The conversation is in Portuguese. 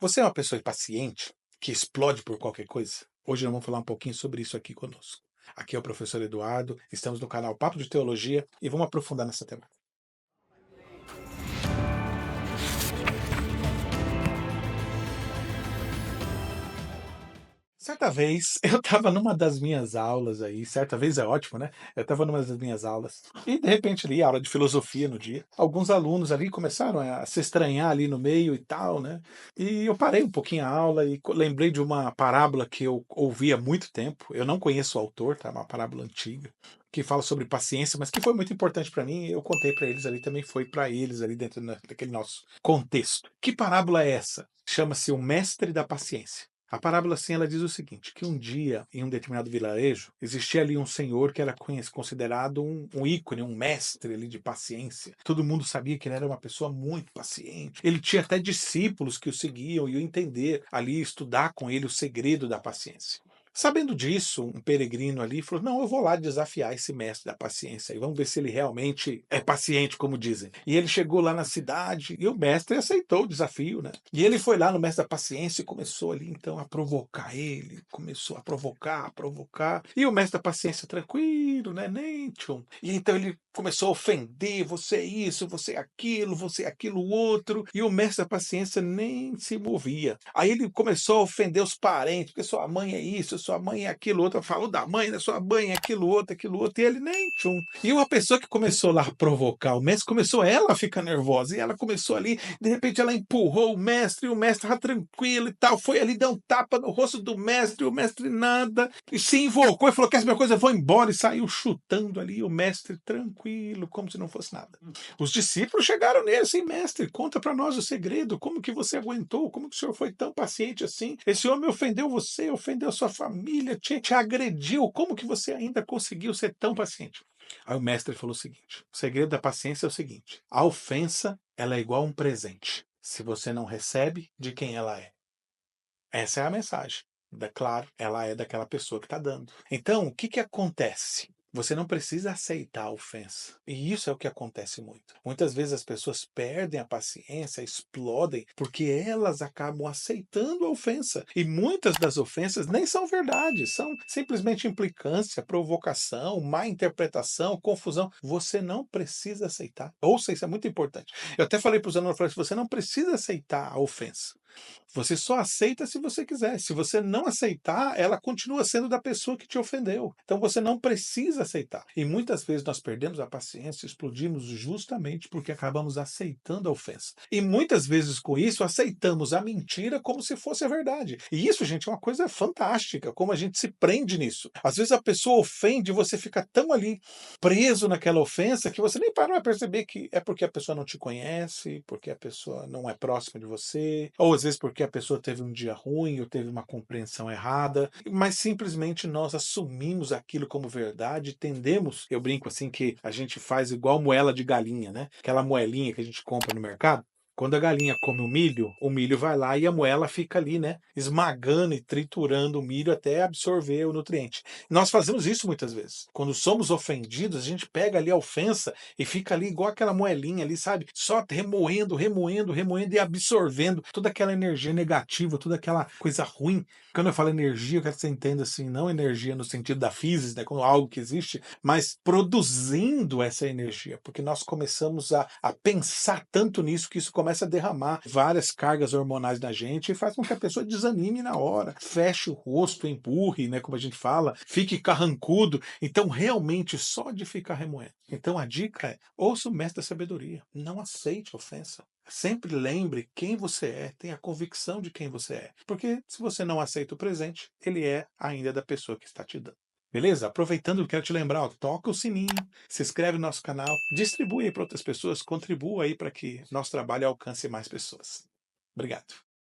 Você é uma pessoa impaciente, que explode por qualquer coisa? Hoje nós vamos falar um pouquinho sobre isso aqui conosco. Aqui é o professor Eduardo, estamos no canal Papo de Teologia e vamos aprofundar nessa temática. Certa vez, eu estava numa das minhas aulas aí, certa vez é ótimo, né? Eu estava numa das minhas aulas e de repente ali, aula de filosofia no dia, alguns alunos ali começaram a se estranhar ali no meio e tal, né? E eu parei um pouquinho a aula e lembrei de uma parábola que eu ouvi há muito tempo. Eu não conheço o autor, tá? Uma parábola antiga que fala sobre paciência, mas que foi muito importante para mim. E eu contei para eles ali, também foi para eles ali dentro daquele nosso contexto. Que parábola é essa? Chama-se O Mestre da Paciência. A parábola, assim, ela diz o seguinte, que um dia, em um determinado vilarejo, existia ali um senhor que era considerado um ícone, um mestre ali de paciência. Todo mundo sabia que ele era uma pessoa muito paciente. Ele tinha até discípulos que o seguiam e o entender ali, estudar com ele o segredo da paciência. Sabendo disso, um peregrino ali falou: não, eu vou lá desafiar esse mestre da paciência e vamos ver se ele realmente é paciente, como dizem. E ele chegou lá na cidade e o mestre aceitou o desafio, né? E ele foi lá no mestre da paciência e começou ali então a provocar ele, começou a provocar, provocar. E o mestre da paciência tranquilo, né? Nem tchum. E então ele começou a ofender: você é isso, você é aquilo outro. E o mestre da paciência nem se movia. Aí ele começou a ofender os parentes, porque sua mãe é isso, sua mãe é aquilo outro. Falou da mãe, da sua mãe é aquilo outro, aquilo outro. E ele nem tchum. E uma pessoa que começou lá a provocar o mestre, começou ela a ficar nervosa. E ela começou ali, de repente ela empurrou o mestre, e o mestre estava tranquilo e tal. Foi ali, deu um tapa no rosto do mestre, e o mestre nada. E se invocou e falou: quer saber uma coisa? Eu vou embora. E saiu chutando ali, o mestre tranquilo, como se não fosse nada. Os discípulos chegaram nele assim: mestre, conta para nós o segredo, como que você aguentou, como que o senhor foi tão paciente assim? Esse homem ofendeu você, ofendeu sua família, te agrediu, como que você ainda conseguiu ser tão paciente? Aí o mestre falou o seguinte: o segredo da paciência é o seguinte, a ofensa ela é igual a um presente, se você não recebe, de quem ela é? Essa é a mensagem. Claro, ela é daquela pessoa que está dando. Então, o que que acontece? Você não precisa aceitar a ofensa. E isso é o que acontece muito. Muitas vezes as pessoas perdem a paciência, explodem, porque elas acabam aceitando a ofensa. E muitas das ofensas nem são verdade, são simplesmente implicância, provocação, má interpretação, confusão. Você não precisa aceitar. Ouça, isso é muito importante. Eu até falei para os alunos, eu falei assim, você não precisa aceitar a ofensa. Você só aceita se você quiser. Se você não aceitar, ela continua sendo da pessoa que te ofendeu. Então você não precisa aceitar. E muitas vezes nós perdemos a paciência, explodimos justamente porque acabamos aceitando a ofensa. E muitas vezes com isso aceitamos a mentira como se fosse a verdade. E isso, gente, é uma coisa fantástica, como a gente se prende nisso. Às vezes a pessoa ofende e você fica tão ali preso naquela ofensa que você nem para perceber que é porque a pessoa não te conhece, porque a pessoa não é próxima de você, ou às vezes porque a pessoa teve um dia ruim ou teve uma compreensão errada, mas simplesmente nós assumimos aquilo como verdade, tendemos, eu brinco assim que a gente faz igual moela de galinha, né? Aquela moelinha que a gente compra no mercado. Quando a galinha come o milho vai lá e a moela fica ali, né? Esmagando e triturando o milho até absorver o nutriente. Nós fazemos isso muitas vezes. Quando somos ofendidos, a gente pega ali a ofensa e fica ali igual aquela moelinha ali, sabe? Só remoendo, remoendo, remoendo e absorvendo toda aquela energia negativa, toda aquela coisa ruim. Quando eu falo energia, eu quero que você entenda assim, não energia no sentido da física, né, como algo que existe, mas produzindo essa energia, porque nós começamos a pensar tanto nisso que isso começa a derramar várias cargas hormonais na gente e faz com que a pessoa desanime na hora, feche o rosto, empurre, né, como a gente fala, fique carrancudo. Então, realmente, só de ficar remoendo. Então, a dica é: ouça o mestre da sabedoria, não aceite a ofensa. Sempre lembre quem você é, tenha a convicção de quem você é. Porque se você não aceita o presente, ele é ainda da pessoa que está te dando. Beleza? Aproveitando, eu quero te lembrar, ó, toca o sininho, se inscreve no nosso canal, distribui aí para outras pessoas, contribua aí para que nosso trabalho alcance mais pessoas. Obrigado.